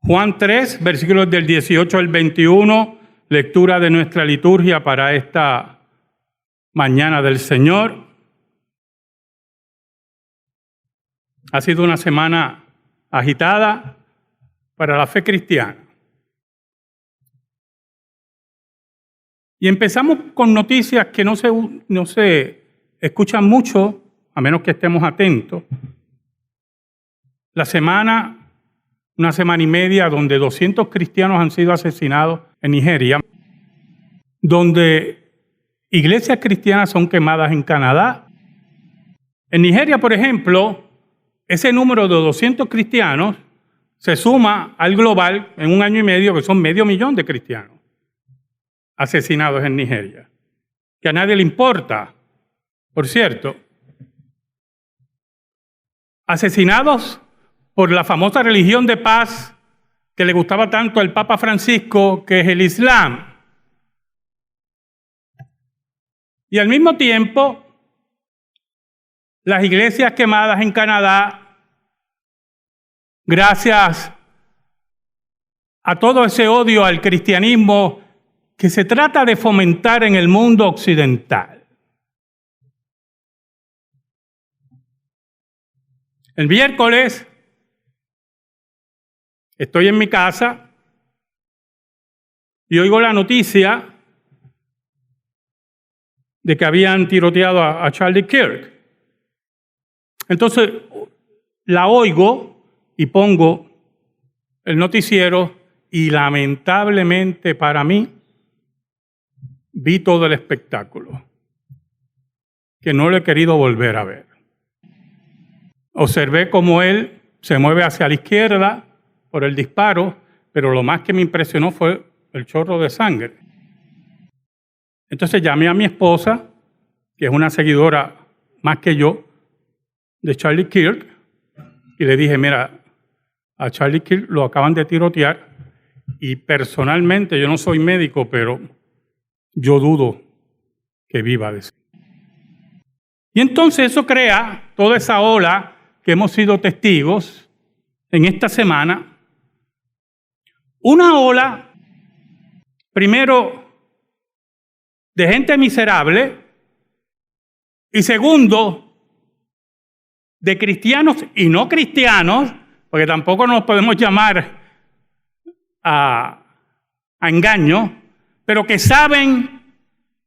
Juan 3, versículos del 18 al 21, lectura de nuestra liturgia para esta mañana del Señor. Ha sido una semana agitada para la fe cristiana. Y empezamos con noticias que no se escuchan mucho, a menos que estemos atentos. Una semana y media, donde 200 cristianos han sido asesinados en Nigeria, donde iglesias cristianas son quemadas en Canadá. En Nigeria, por ejemplo, ese número de 200 cristianos se suma al global en un año y medio, que son 500,000 de cristianos asesinados en Nigeria, que a nadie le importa, por cierto. Asesinados por la famosa religión de paz que le gustaba tanto al Papa Francisco, que es el Islam. Y al mismo tiempo, las iglesias quemadas en Canadá, gracias a todo ese odio al cristianismo que se trata de fomentar en el mundo occidental. El miércoles estoy en mi casa y oigo la noticia de que habían tiroteado a Charlie Kirk. Entonces la oigo y pongo el noticiero y lamentablemente para mí vi todo el espectáculo, que no lo he querido volver a ver. Observé cómo él se mueve hacia la izquierda por el disparo, pero lo más que me impresionó fue el chorro de sangre. Entonces llamé a mi esposa, que es una seguidora más que yo de Charlie Kirk, y le dije, mira, a Charlie Kirk lo acaban de tirotear y personalmente, yo no soy médico, pero yo dudo que viva de eso. Y entonces eso crea toda esa ola que hemos sido testigos en esta semana. Una ola, primero, de gente miserable y segundo, de cristianos y no cristianos, porque tampoco nos podemos llamar a engaño, pero que saben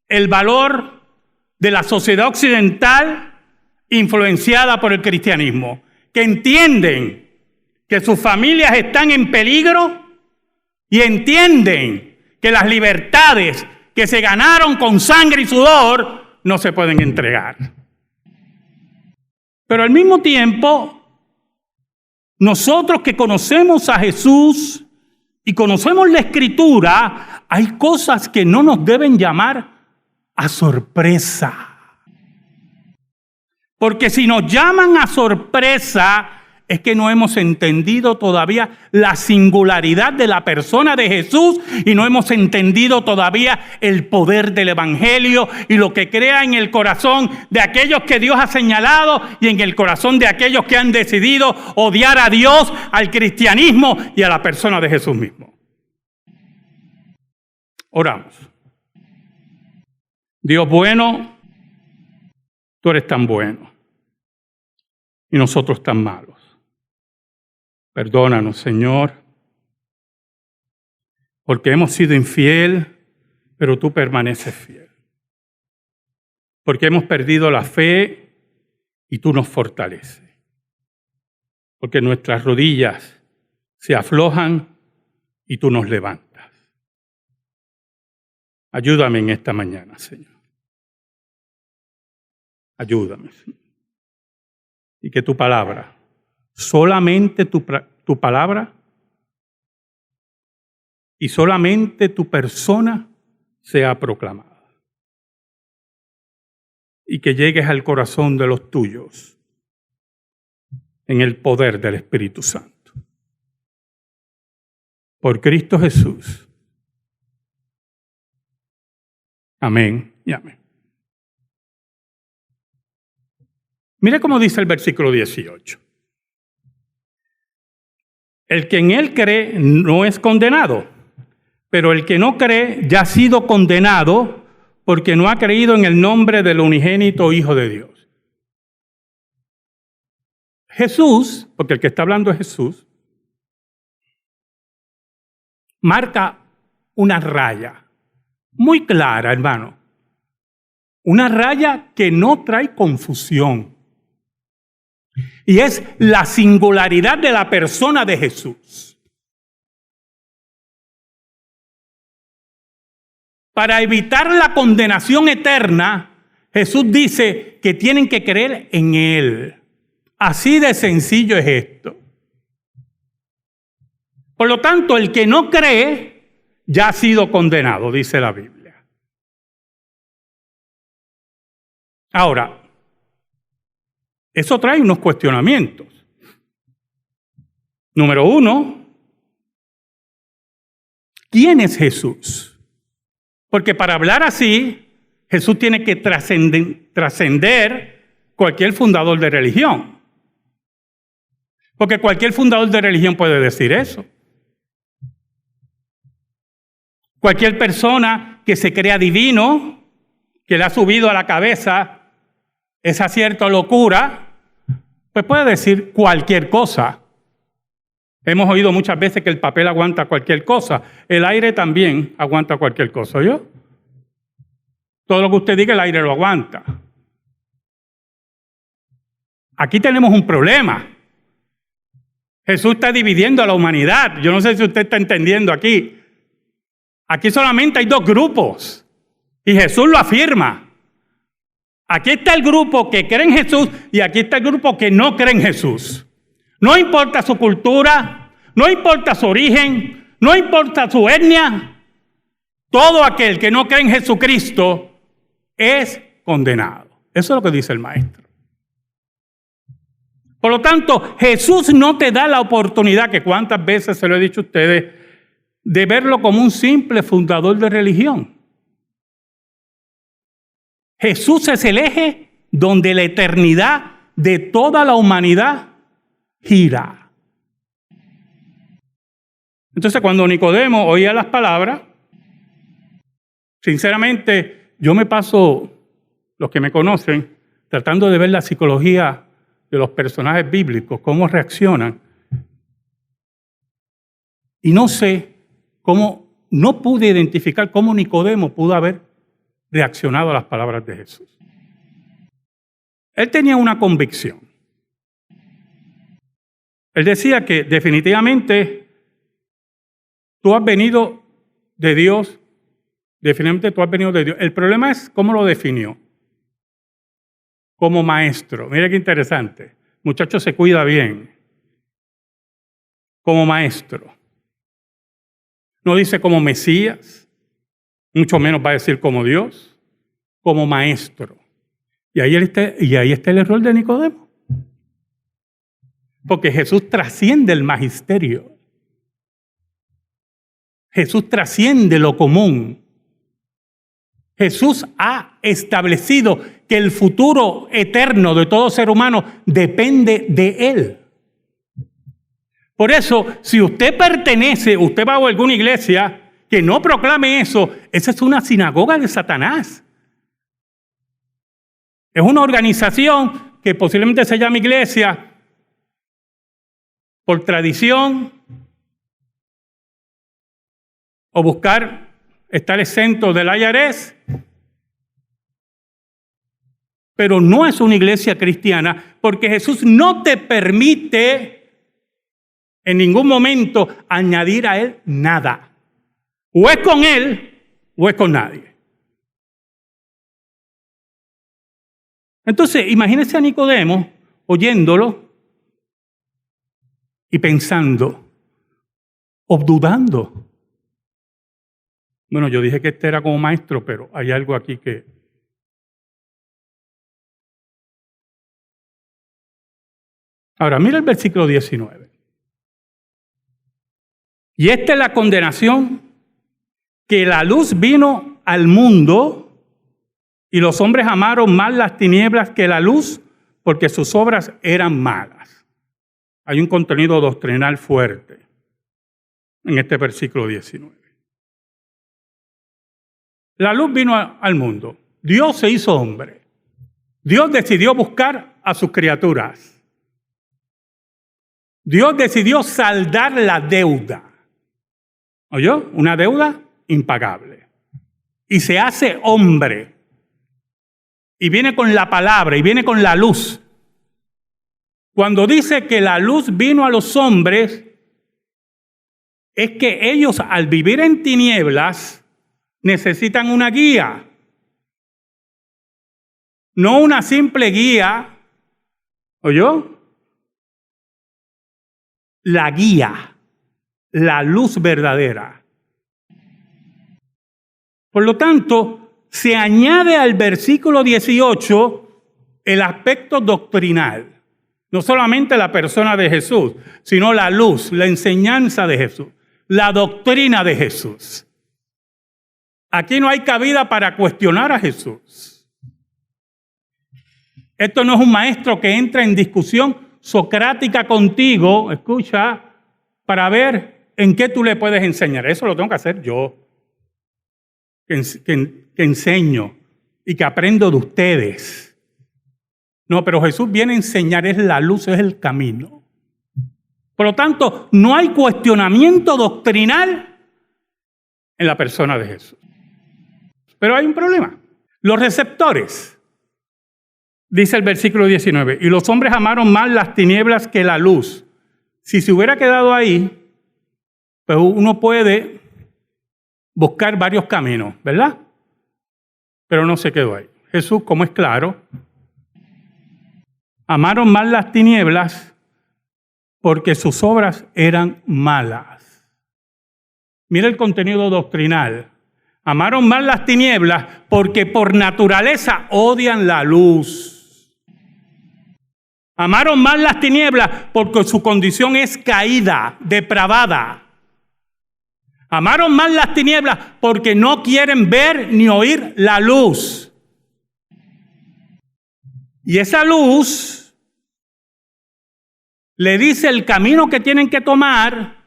el valor de la sociedad occidental influenciada por el cristianismo, que entienden que sus familias están en peligro y entienden que las libertades que se ganaron con sangre y sudor no se pueden entregar. Pero al mismo tiempo, nosotros que conocemos a Jesús y conocemos la Escritura, hay cosas que no nos deben llamar a sorpresa. Porque si nos llaman a sorpresa, es que no hemos entendido todavía la singularidad de la persona de Jesús y no hemos entendido todavía el poder del Evangelio y lo que crea en el corazón de aquellos que Dios ha señalado y en el corazón de aquellos que han decidido odiar a Dios, al cristianismo y a la persona de Jesús mismo. Oramos. Dios bueno, tú eres tan bueno y nosotros tan malos. Perdónanos, Señor, porque hemos sido infiel, pero tú permaneces fiel. Porque hemos perdido la fe y tú nos fortaleces. Porque nuestras rodillas se aflojan y tú nos levantas. Ayúdame en esta mañana, Señor. Ayúdame, Señor. Y que tu palabra, solamente tu palabra y solamente tu persona sea proclamada. Y que llegues al corazón de los tuyos en el poder del Espíritu Santo. Por Cristo Jesús. Amén y amén. Mire cómo dice el versículo 18. el que en él cree no es condenado, pero el que no cree ya ha sido condenado porque no ha creído en el nombre del unigénito Hijo de Dios. Jesús, porque el que está hablando es Jesús, marca una raya muy clara, hermano. Una raya que no trae confusión. Y es la singularidad de la persona de Jesús. Para evitar la condenación eterna, Jesús dice que tienen que creer en Él. Así de sencillo es esto. Por lo tanto, el que no cree ya ha sido condenado, dice la Biblia. Ahora, eso trae unos cuestionamientos. Número uno, ¿quién es Jesús? Porque para hablar así, Jesús tiene que trascender cualquier fundador de religión. Porque cualquier fundador de religión puede decir eso. Cualquier persona que se crea divino, que le ha subido a la cabeza esa cierta locura, pues puede decir cualquier cosa. Hemos oído muchas veces que el papel aguanta cualquier cosa. El aire también aguanta cualquier cosa, ¿oyó? Todo lo que usted diga, el aire lo aguanta. Aquí tenemos un problema. Jesús está dividiendo a la humanidad. Yo no sé si usted está entendiendo aquí. Aquí solamente hay dos grupos. Y Jesús lo afirma. Aquí está el grupo que cree en Jesús y aquí está el grupo que no cree en Jesús. No importa su cultura, no importa su origen, no importa su etnia. Todo aquel que no cree en Jesucristo es condenado. Eso es lo que dice el maestro. Por lo tanto, Jesús no te da la oportunidad, que cuántas veces se lo he dicho a ustedes, de verlo como un simple fundador de religión. Jesús es el eje donde la eternidad de toda la humanidad gira. Entonces, cuando Nicodemo oía las palabras, sinceramente, yo me paso, los que me conocen, tratando de ver la psicología de los personajes bíblicos, cómo reaccionan. Y no sé cómo, no pude identificar cómo Nicodemo pudo haber reaccionado a las palabras de Jesús. Él tenía una convicción. Él decía que definitivamente tú has venido de Dios, definitivamente tú has venido de Dios. El problema es cómo lo definió. Como maestro. Mire qué interesante. Muchacho se cuida bien. Como maestro. No dice como Mesías. Mucho menos va a decir como Dios, como maestro. Y ahí está el error de Nicodemo. Porque Jesús trasciende el magisterio. Jesús trasciende lo común. Jesús ha establecido que el futuro eterno de todo ser humano depende de Él. Por eso, si usted pertenece, usted va a alguna iglesia que no proclame eso, esa es una sinagoga de Satanás. Es una organización que posiblemente se llama iglesia por tradición o buscar estar exento del IRS, pero no es una iglesia cristiana porque Jesús no te permite en ningún momento añadir a Él nada. O es con Él o es con nadie. Entonces, imagínese a Nicodemo oyéndolo y pensando o dudando. Bueno, yo dije que este era como maestro, pero hay algo aquí que... Ahora, mira el versículo 19. Y esta es la condenación, que la luz vino al mundo y los hombres amaron más las tinieblas que la luz porque sus obras eran malas. hay un contenido doctrinal fuerte en este versículo 19. La luz vino al mundo. Dios se hizo hombre. Dios decidió buscar a sus criaturas. Dios decidió saldar la deuda. ¿Oyó? Una deuda impagable. Y se hace hombre. Y viene con la palabra, y viene con la luz. Cuando dice que la luz vino a los hombres, es que ellos al vivir en tinieblas necesitan una guía. No una simple guía. ¿Oyó? La guía, la luz verdadera. Por lo tanto, se añade al versículo 18 el aspecto doctrinal. No solamente la persona de Jesús, sino la luz, la enseñanza de Jesús, la doctrina de Jesús. Aquí no hay cabida para cuestionar a Jesús. Esto no es un maestro que entra en discusión socrática contigo, escucha, para ver en qué tú le puedes enseñar. Eso lo tengo que hacer yo, que enseño y que aprendo de ustedes. No, pero Jesús viene a enseñar, es la luz, es el camino. Por lo tanto, no hay cuestionamiento doctrinal en la persona de Jesús. Pero hay un problema. Los receptores. Dice el versículo 19, y los hombres amaron más las tinieblas que la luz. Si se hubiera quedado ahí, pues uno puede buscar varios caminos, ¿verdad? Pero no se quedó ahí. Jesús, como es claro, amaron más las tinieblas porque sus obras eran malas. Mira el contenido doctrinal. Amaron más las tinieblas porque por naturaleza odian la luz. Amaron más las tinieblas porque su condición es caída, depravada. Amaron más las tinieblas porque no quieren ver ni oír la luz. Y esa luz le dice el camino que tienen que tomar.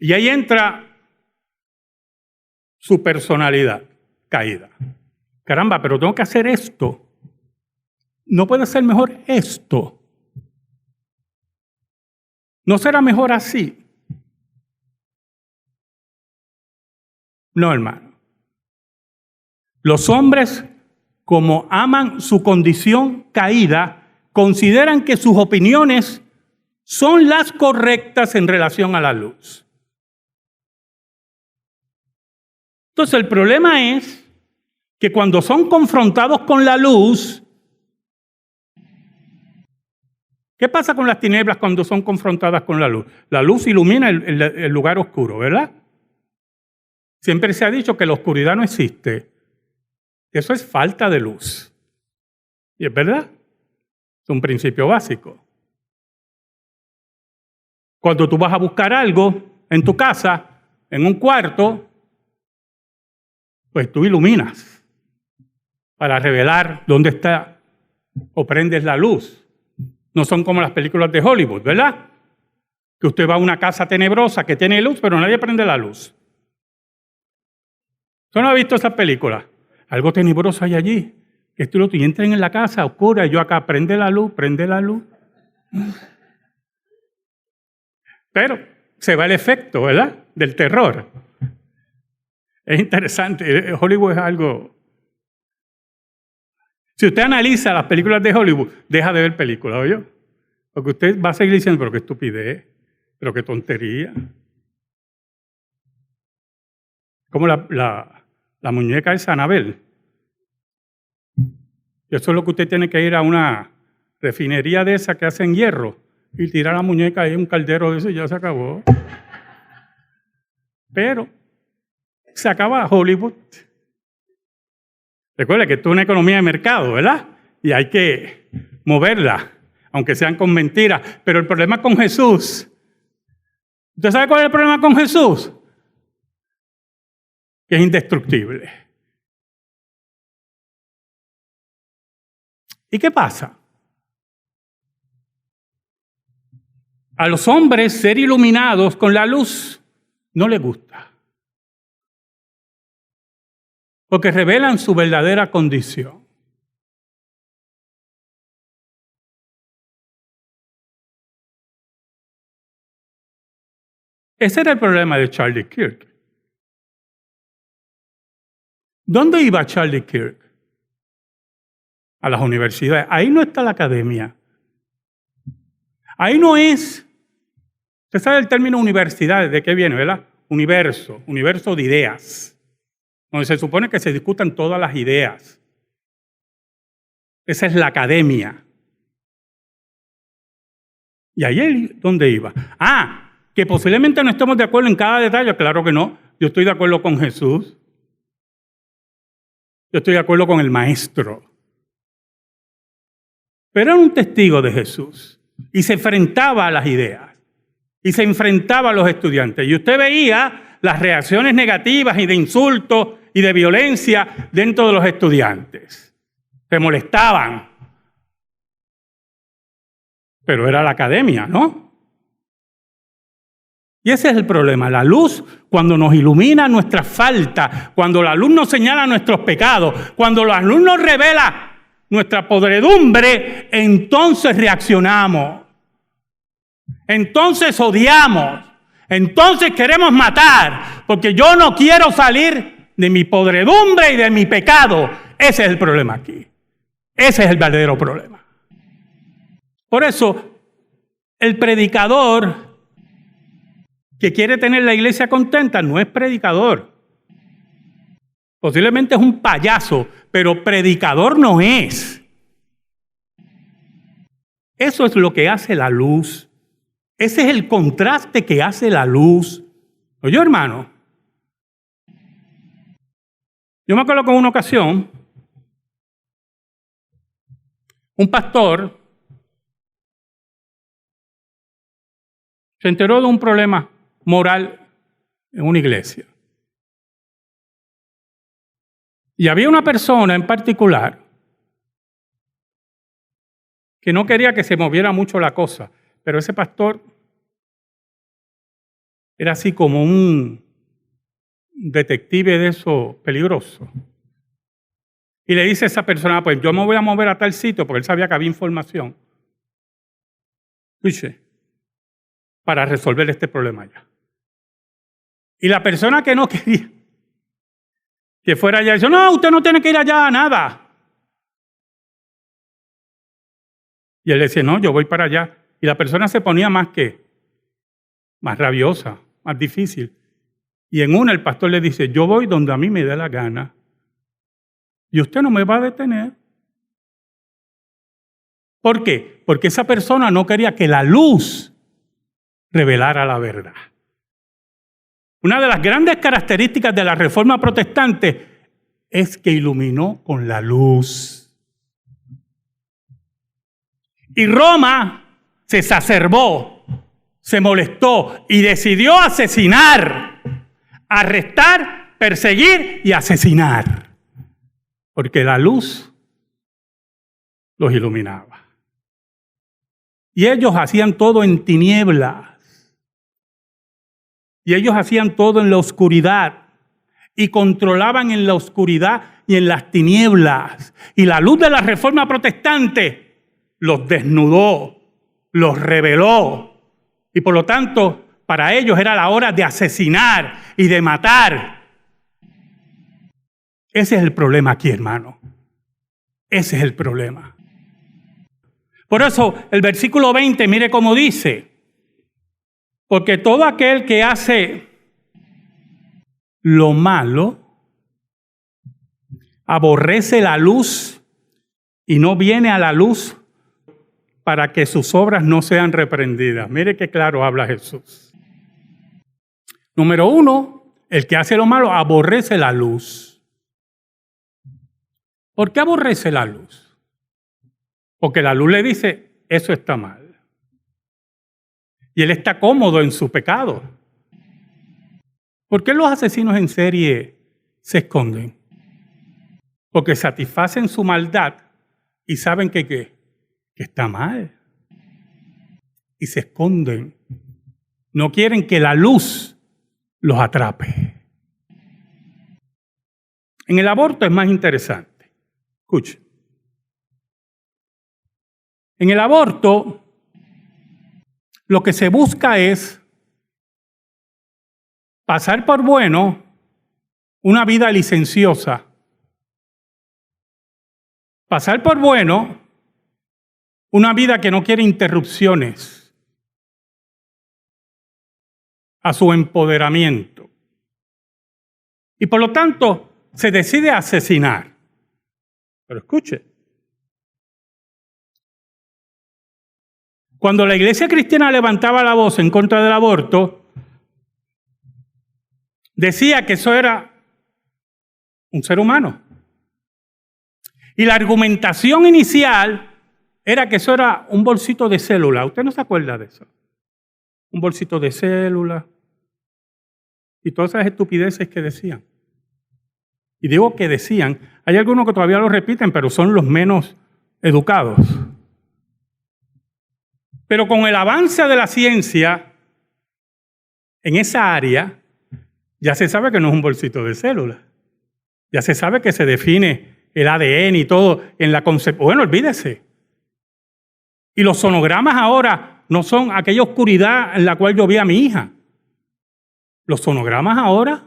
Y ahí entra su personalidad caída. Caramba, pero tengo que hacer esto. ¿No puede ser mejor esto? ¿No será mejor así? No, hermano. Los hombres, como aman su condición caída, consideran que sus opiniones son las correctas en relación a la luz. Entonces el problema es que cuando son confrontados con la luz, ¿qué pasa con las tinieblas cuando son confrontadas con la luz? La luz ilumina el lugar oscuro, ¿verdad? Siempre se ha dicho que la oscuridad no existe. Eso es falta de luz. Y es verdad. Es un principio básico. Cuando tú vas a buscar algo en tu casa, en un cuarto, pues tú iluminas para revelar dónde está o prendes la luz. No son como las películas de Hollywood, ¿verdad? Que usted va a una casa tenebrosa que tiene luz, pero nadie prende la luz. ¿Usted no ha visto esas películas? Algo tenebroso hay allí. Que tú y entren en la casa oscura y yo acá, prende la luz. Pero se va el efecto, ¿verdad? Del terror. Es interesante. Hollywood es algo... Si usted analiza las películas de Hollywood, deja de ver películas, ¿oyó? Porque usted va a seguir diciendo, pero qué estupidez, pero qué tontería. Como la muñeca de Anabel. Y eso es lo que usted tiene que ir a una refinería de esa que hacen hierro y tirar la muñeca ahí en un caldero de eso y ya se acabó. Pero se acaba Hollywood. Recuerde que esto es una economía de mercado, ¿verdad? Y hay que moverla, aunque sean con mentiras. Pero el problema con Jesús, ¿usted sabe cuál es el problema con Jesús? Que es indestructible. ¿Y qué pasa? A los hombres ser iluminados con la luz no les gusta, porque revelan su verdadera condición. Ese era el problema de Charlie Kirk. ¿Dónde iba Charlie Kirk? A las universidades. Ahí no está la academia. Ahí no es. Usted sabe el término universidad, ¿de qué viene, verdad? Universo de ideas, donde se supone que se discutan todas las ideas. Esa es la academia. ¿Y ahí dónde iba? Que posiblemente no estemos de acuerdo en cada detalle. Claro que no. Yo estoy de acuerdo con Jesús. Yo estoy de acuerdo con el Maestro. Pero era un testigo de Jesús. Y se enfrentaba a las ideas. Y se enfrentaba a los estudiantes. Y usted veía las reacciones negativas y de insultos y de violencia dentro de los estudiantes. Se molestaban. Pero era la academia, ¿no? Y ese es el problema. La luz, cuando nos ilumina nuestras faltas, cuando la luz nos señala nuestros pecados, cuando la luz nos revela nuestra podredumbre, entonces reaccionamos. Entonces odiamos. Entonces queremos matar. Porque yo no quiero salir de mi podredumbre y de mi pecado. Ese es el problema aquí. Ese es el verdadero problema. Por eso, el predicador que quiere tener la iglesia contenta no es predicador. Posiblemente es un payaso, pero predicador no es. Eso es lo que hace la luz. Ese es el contraste que hace la luz. Oye, hermano, yo me acuerdo que en una ocasión, un pastor se enteró de un problema moral en una iglesia. Y había una persona en particular que no quería que se moviera mucho la cosa, pero ese pastor era así como un detective de eso peligroso. Y le dice a esa persona, pues yo me voy a mover a tal sitio, porque él sabía que había información. Escuche, para resolver este problema ya. Y la persona que no quería que fuera allá, dice, no, usted no tiene que ir allá, nada. Y él decía, no, yo voy para allá. Y la persona se ponía más rabiosa, más difícil. Y en una el pastor le dice, yo voy donde a mí me dé la gana. Y usted no me va a detener. ¿Por qué? Porque esa persona no quería que la luz revelara la verdad. Una de las grandes características de la Reforma Protestante es que iluminó con la luz. Y Roma se exacerbó, se molestó y decidió asesinar, arrestar, perseguir y asesinar. Porque la luz los iluminaba. Y ellos hacían todo en tinieblas. Y ellos hacían todo en la oscuridad. Y controlaban en la oscuridad y en las tinieblas. Y la luz de la Reforma Protestante los desnudó, los reveló. Y por lo tanto, para ellos era la hora de asesinar y de matar. Ese es el problema aquí, hermano. Ese es el problema. Por eso, el versículo 20, mire cómo dice. Porque todo aquel que hace lo malo, aborrece la luz y no viene a la luz para que sus obras no sean reprendidas. Mire qué claro habla Jesús. Número 1, el que hace lo malo aborrece la luz. ¿Por qué aborrece la luz? Porque la luz le dice, eso está mal. Y él está cómodo en su pecado. ¿Por qué los asesinos en serie se esconden? Porque satisfacen su maldad y saben que está mal. y se esconden. No quieren que la luz los atrape. En el aborto es más interesante. Escuche. En el aborto, lo que se busca es pasar por bueno una vida licenciosa. Pasar por bueno una vida que no quiere interrupciones a su empoderamiento. Y por lo tanto, se decide asesinar. Pero escuche. Cuando la iglesia cristiana levantaba la voz en contra del aborto, decía que eso era un ser humano. Y la argumentación inicial era que eso era un bolsito de célula. ¿Usted no se acuerda de eso? Un bolsito de célula. Y todas esas estupideces que decían. Y digo que decían, hay algunos que todavía lo repiten, pero son los menos educados. Pero con el avance de la ciencia en esa área, ya se sabe que no es un bolsito de célula. Ya se sabe que se define el ADN y todo en la concepción. Bueno, olvídese. Y los sonogramas ahora no son aquella oscuridad en la cual yo vi a mi hija. Los sonogramas ahora.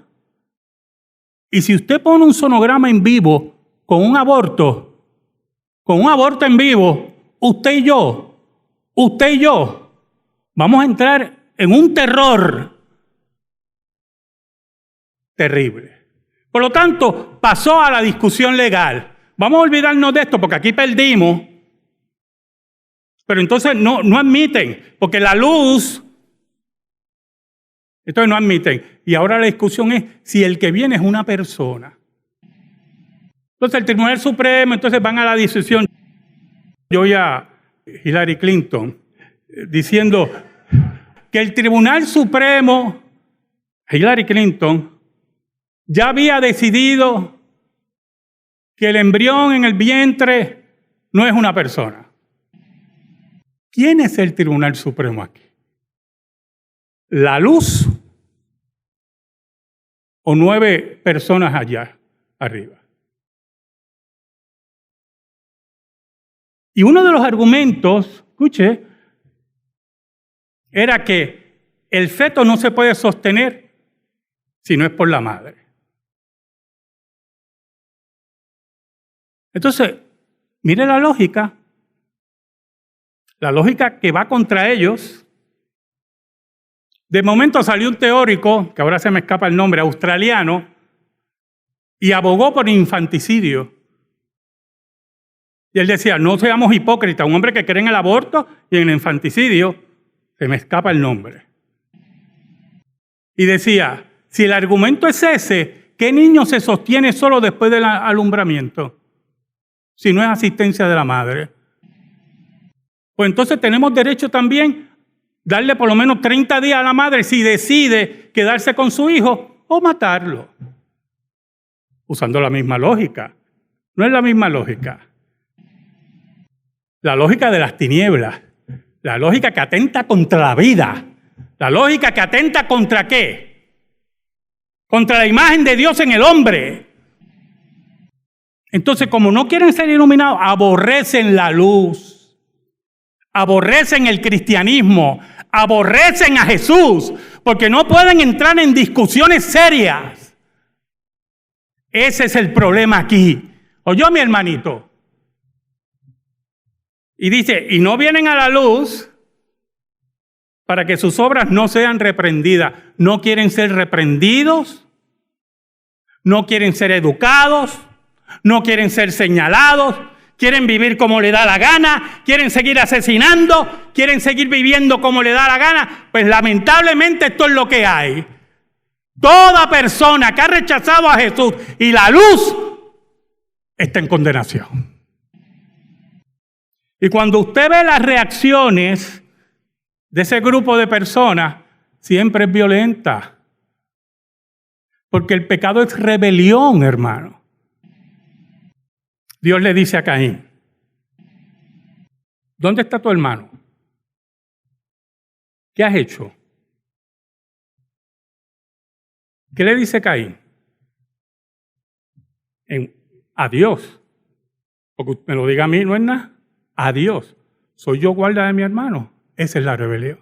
Y si usted pone un sonograma en vivo con un aborto en vivo, usted y yo, vamos a entrar en un terror terrible. Por lo tanto, pasó a la discusión legal. Vamos a olvidarnos de esto porque aquí perdimos. Pero entonces no admiten, porque la luz, entonces no admiten. Y ahora la discusión es si el que viene es una persona. Entonces el Tribunal Supremo, entonces van a la decisión. Yo oí a Hillary Clinton diciendo que el Tribunal Supremo, Hillary Clinton, ya había decidido que el embrión en el vientre no es una persona. ¿Quién es el Tribunal Supremo aquí? ¿La luz o 9 personas allá arriba? Y uno de los argumentos, escuche, era que el feto no se puede sostener si no es por la madre. Entonces, mire la lógica que va contra ellos. De momento salió un teórico, que ahora se me escapa el nombre, australiano, y abogó por infanticidio. Y él decía, no seamos hipócritas, un hombre que cree en el aborto y en el infanticidio, se me escapa el nombre. Y decía, si el argumento es ese, ¿qué niño se sostiene solo después del alumbramiento? Si no es asistencia de la madre. Pues entonces tenemos derecho también darle por lo menos 30 días a la madre si decide quedarse con su hijo o matarlo. Usando la misma lógica. No es la misma lógica. La lógica de las tinieblas. La lógica que atenta contra la vida. La lógica que atenta contra ¿qué? Contra la imagen de Dios en el hombre. Entonces, como no quieren ser iluminados, aborrecen la luz. Aborrecen el cristianismo. Aborrecen a Jesús. Porque no pueden entrar en discusiones serias. Ese es el problema aquí. ¿Oyó, mi hermanito? Y dice, y no vienen a la luz para que sus obras no sean reprendidas. No quieren ser reprendidos, no quieren ser educados, no quieren ser señalados, quieren vivir como le da la gana, quieren seguir asesinando, quieren seguir viviendo como le da la gana. Pues lamentablemente esto es lo que hay. Toda persona que ha rechazado a Jesús y la luz está en condenación. Y cuando usted ve las reacciones de ese grupo de personas, siempre es violenta. Porque el pecado es rebelión, hermano. Dios le dice a Caín, ¿dónde está tu hermano? ¿Qué has hecho? ¿Qué le dice Caín? A Dios. Porque me lo diga a mí no es nada. A Dios. ¿Soy yo guarda de mi hermano? Esa es la rebelión.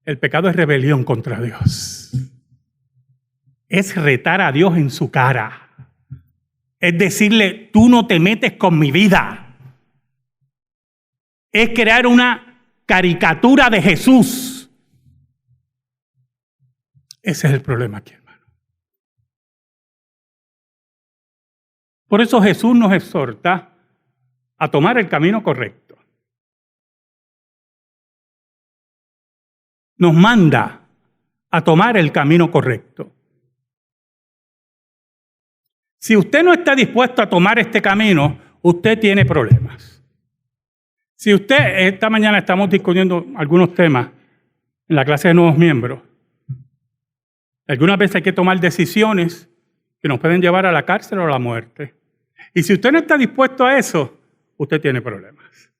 El pecado es rebelión contra Dios. Es retar a Dios en su cara. Es decirle, tú no te metes con mi vida. Es crear una caricatura de Jesús. Ese es el problema aquí, hermano. Por eso Jesús nos exhorta a tomar el camino correcto. Nos manda a tomar el camino correcto. Si usted no está dispuesto a tomar este camino, usted tiene problemas. Si usted, esta mañana estamos discutiendo algunos temas en la clase de nuevos miembros. Algunas veces hay que tomar decisiones que nos pueden llevar a la cárcel o a la muerte. Y si usted no está dispuesto a eso, usted tiene problemas.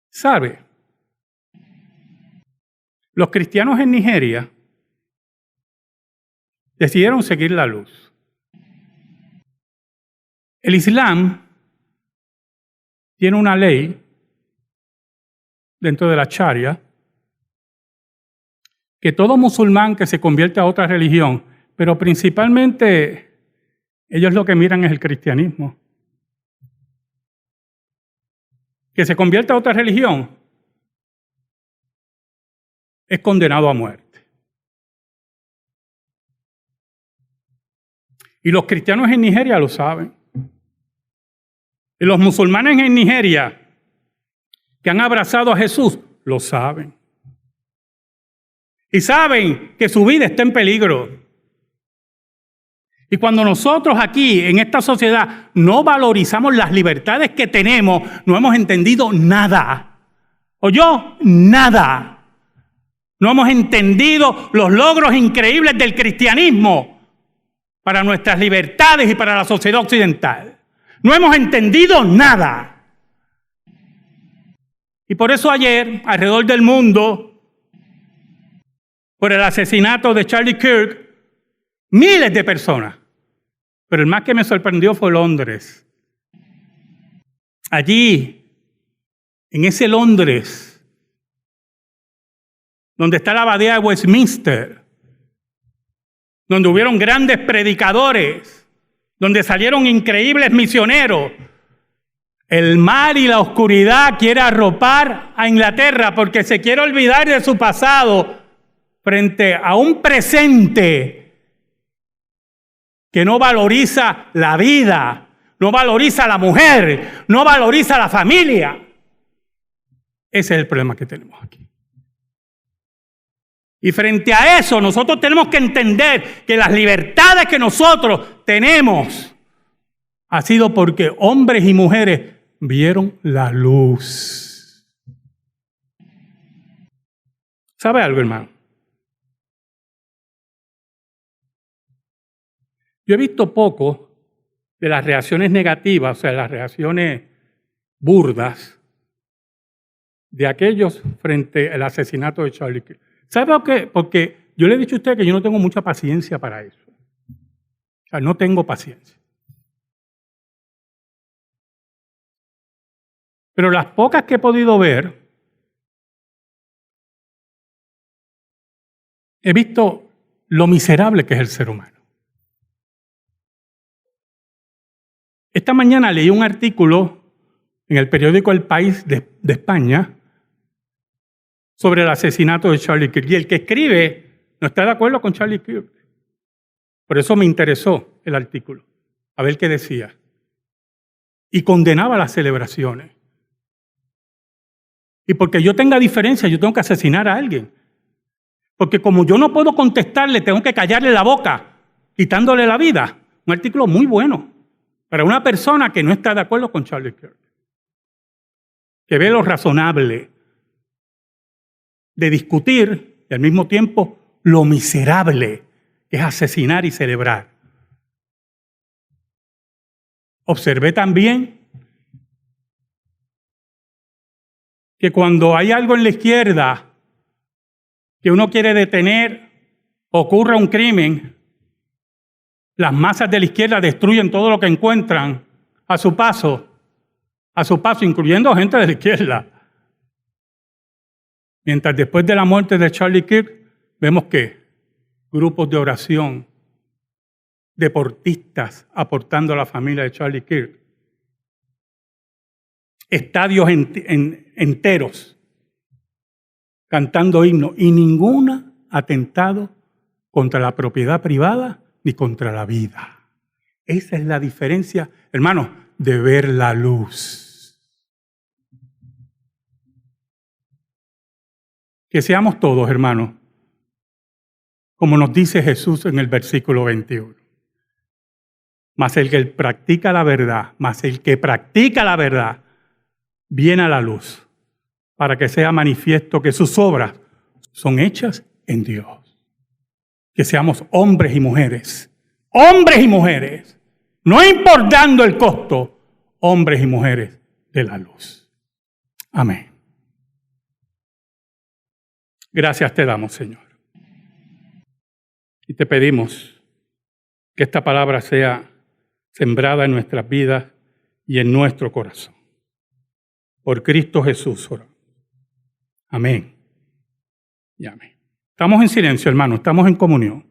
¿Sabe? Los cristianos en Nigeria decidieron seguir la luz. El Islam tiene una ley dentro de la Sharia que todo musulmán que se convierte a otra religión, pero principalmente ellos lo que miran es el cristianismo, que se convierta a otra religión es condenado a muerte. Y los cristianos en Nigeria lo saben. Y los musulmanes en Nigeria que han abrazado a Jesús lo saben. Y saben que su vida está en peligro. Y cuando nosotros aquí, en esta sociedad, no valorizamos las libertades que tenemos, no hemos entendido nada. ¿Oyó? Nada. No hemos entendido los logros increíbles del cristianismo para nuestras libertades y para la sociedad occidental. No hemos entendido nada. Y por eso ayer, alrededor del mundo, por el asesinato de Charlie Kirk, miles de personas. Pero el más que me sorprendió fue Londres. Allí, en ese Londres, donde está la abadía de Westminster, donde hubieron grandes predicadores, donde salieron increíbles misioneros, el mal y la oscuridad quiere arropar a Inglaterra porque se quiere olvidar de su pasado frente a un presente que no valoriza la vida, no valoriza a la mujer, no valoriza a la familia. Ese es el problema que tenemos aquí. Y frente a eso nosotros tenemos que entender que las libertades que nosotros tenemos ha sido porque hombres y mujeres vieron la luz. ¿Sabe algo, hermano? Yo he visto poco de las reacciones negativas, o sea, las reacciones burdas de aquellos frente al asesinato de Charlie Kirk. ¿Sabe por qué? Porque yo le he dicho a usted que yo no tengo mucha paciencia para eso. O sea, no tengo paciencia. Pero las pocas que he podido ver, he visto lo miserable que es el ser humano. Esta mañana leí un artículo en el periódico El País de España sobre el asesinato de Charlie Kirk. Y el que escribe no está de acuerdo con Charlie Kirk. Por eso me interesó el artículo, a ver qué decía. Y condenaba las celebraciones. Y porque yo tenga diferencia, yo tengo que asesinar a alguien. Porque como yo no puedo contestarle, tengo que callarle la boca, quitándole la vida. Un artículo muy bueno para una persona que no está de acuerdo con Charlie Kirk. Que ve lo razonable de discutir y al mismo tiempo lo miserable que es asesinar y celebrar. Observé también que cuando hay algo en la izquierda que uno quiere detener, ocurra un crimen, las masas de la izquierda destruyen todo lo que encuentran a su paso, incluyendo gente de la izquierda. Mientras después de la muerte de Charlie Kirk, vemos que grupos de oración, deportistas aportando a la familia de Charlie Kirk, estadios enteros cantando himnos y ningún atentado contra la propiedad privada ni contra la vida. Esa es la diferencia, hermanos, de ver la luz. Que seamos todos, hermanos, como nos dice Jesús en el versículo 21. Mas el que practica la verdad, viene a la luz, para que sea manifiesto que sus obras son hechas en Dios. Que seamos hombres y mujeres, no importando el costo, hombres y mujeres de la luz. Amén. Gracias te damos, Señor. Y te pedimos que esta palabra sea sembrada en nuestras vidas y en nuestro corazón. Por Cristo Jesús oramos. Amén y amén. Estamos en silencio, hermanos, estamos en comunión.